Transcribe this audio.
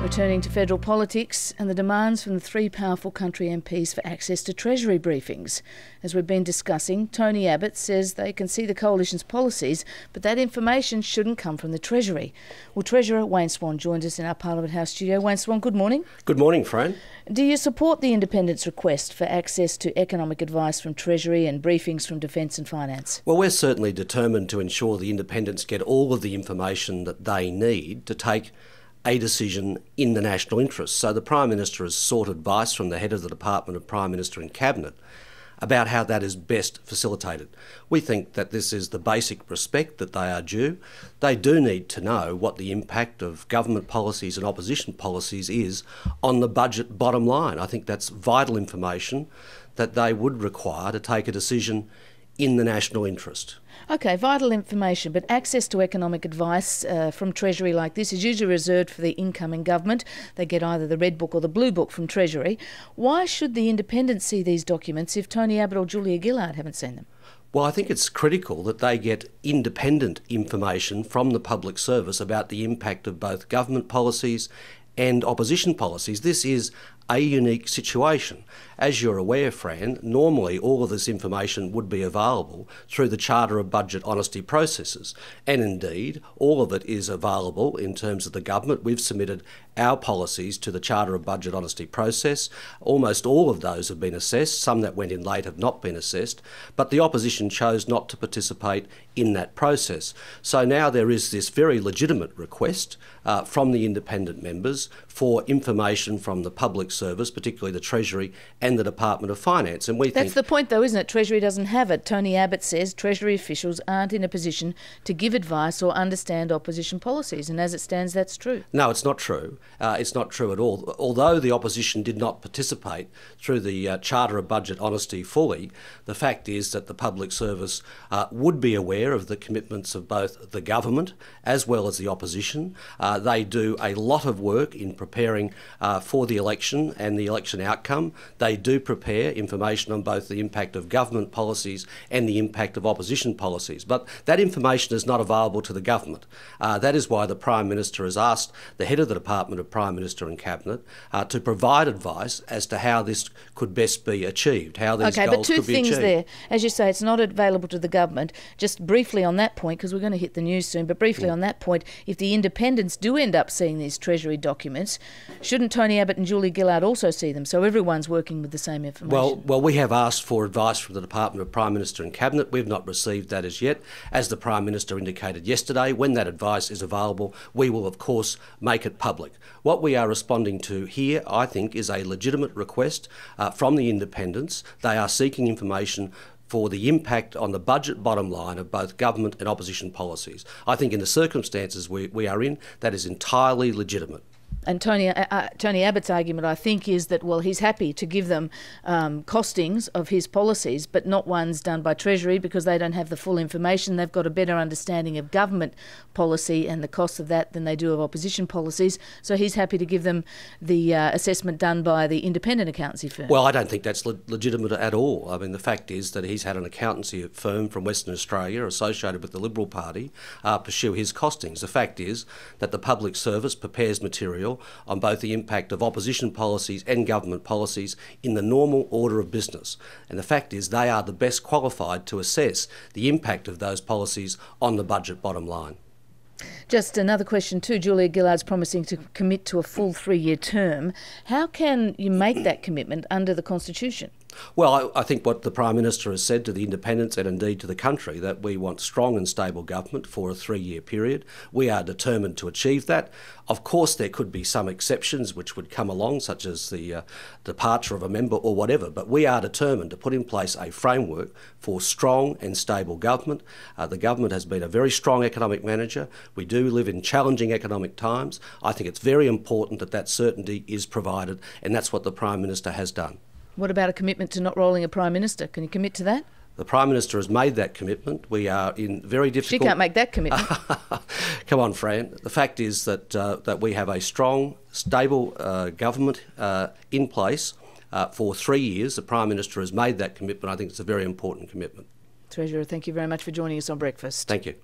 Returning to federal politics and the demands from the three powerful country MPs for access to Treasury briefings. As we've been discussing, Tony Abbott says they can see the coalition's policies, but that information shouldn't come from the Treasury. Well, Treasurer Wayne Swan joins us in our Parliament House studio. Wayne Swan, good morning. Good morning, Fran. Do you support the Independent's request for access to economic advice from Treasury and briefings from Defence and Finance? Well, we're certainly determined to ensure the Independents get all of the information that they need to take a decision in the national interest. So the Prime Minister has sought advice from the head of the Department of Prime Minister and Cabinet about how that is best facilitated. We think that this is the basic respect that they are due. They do need to know what the impact of government policies and opposition policies is on the budget bottom line. I think that's vital information that they would require to take a decision in the national interest. OK, vital information, but access to economic advice from Treasury like this is usually reserved for the incoming government. They get either the Red Book or the Blue Book from Treasury. Why should the Independents see these documents if Tony Abbott or Julia Gillard haven't seen them? Well, I think it's critical that they get independent information from the public service about the impact of both government policies and opposition policies. This is a unique situation. As you're aware, Fran, normally all of this information would be available through the Charter of Budget Honesty processes. And indeed, all of it is available in terms of the government. We've submitted our policies to the Charter of Budget Honesty process. Almost all of those have been assessed. Some that went in late have not been assessed. But the opposition chose not to participate in that process. So now there is this very legitimate request from the independent members for information from the public service, particularly the Treasury and the Department of Finance. And we think that's the point, though, isn't it? Treasury doesn't have it. Tony Abbott says Treasury officials aren't in a position to give advice or understand opposition policies. And as it stands, that's true. No, it's not true. It's not true at all. Although the opposition did not participate through the Charter of Budget Honesty fully, the fact is that the public service would be aware of the commitments of both the government as well as the opposition. They do a lot of work in preparing for the election and the election outcome. They do prepare information on both the impact of government policies and the impact of opposition policies. But that information is not available to the government. That is why the Prime Minister has asked the head of the Department of Prime Minister and Cabinet to provide advice as to how this could best be achieved, how these goals could be achieved. Okay, but two things there. As you say, it's not available to the government. Just briefly on that point, because we're going to hit the news soon, but briefly on that point, if the Independents do end up seeing these Treasury documents, shouldn't Tony Abbott and Julia Gillard also see them, so everyone's working with the same information? Well, we have asked for advice from the Department of Prime Minister and Cabinet. We've not received that as yet. As the Prime Minister indicated yesterday, when that advice is available, we will, of course, make it public. What we are responding to here, I think, is a legitimate request from the Independents. They are seeking information for the impact on the budget bottom line of both government and opposition policies. I think in the circumstances we are in, that is entirely legitimate. And Tony Abbott's argument, I think, is that, well, he's happy to give them costings of his policies, but not ones done by Treasury because they don't have the full information. They've got a better understanding of government policy and the cost of that than they do of opposition policies. So he's happy to give them the assessment done by the independent accountancy firm. Well, I don't think that's legitimate at all. I mean, the fact is that he's had an accountancy firm from Western Australia associated with the Liberal Party pursue his costings. The fact is that the public service prepares material on both the impact of opposition policies and government policies in the normal order of business. And the fact is they are the best qualified to assess the impact of those policies on the budget bottom line. Just another question too. Julia Gillard's promising to commit to a full 3-year term. How can you make that commitment under the Constitution? Well, I think what the Prime Minister has said to the Independents and indeed to the country, that we want strong and stable government for a 3-year period. We are determined to achieve that. Of course, there could be some exceptions which would come along, such as the departure of a member or whatever, but we are determined to put in place a framework for strong and stable government. The government has been a very strong economic manager. We do live in challenging economic times. I think it's very important that that certainty is provided, and that's what the Prime Minister has done. What about a commitment to not rolling a Prime Minister? Can you commit to that? The Prime Minister has made that commitment. We are in very difficult... She can't make that commitment. Come on, Fran. The fact is that we have a strong, stable government in place for 3 years. The Prime Minister has made that commitment. I think it's a very important commitment. Treasurer, thank you very much for joining us on Breakfast. Thank you.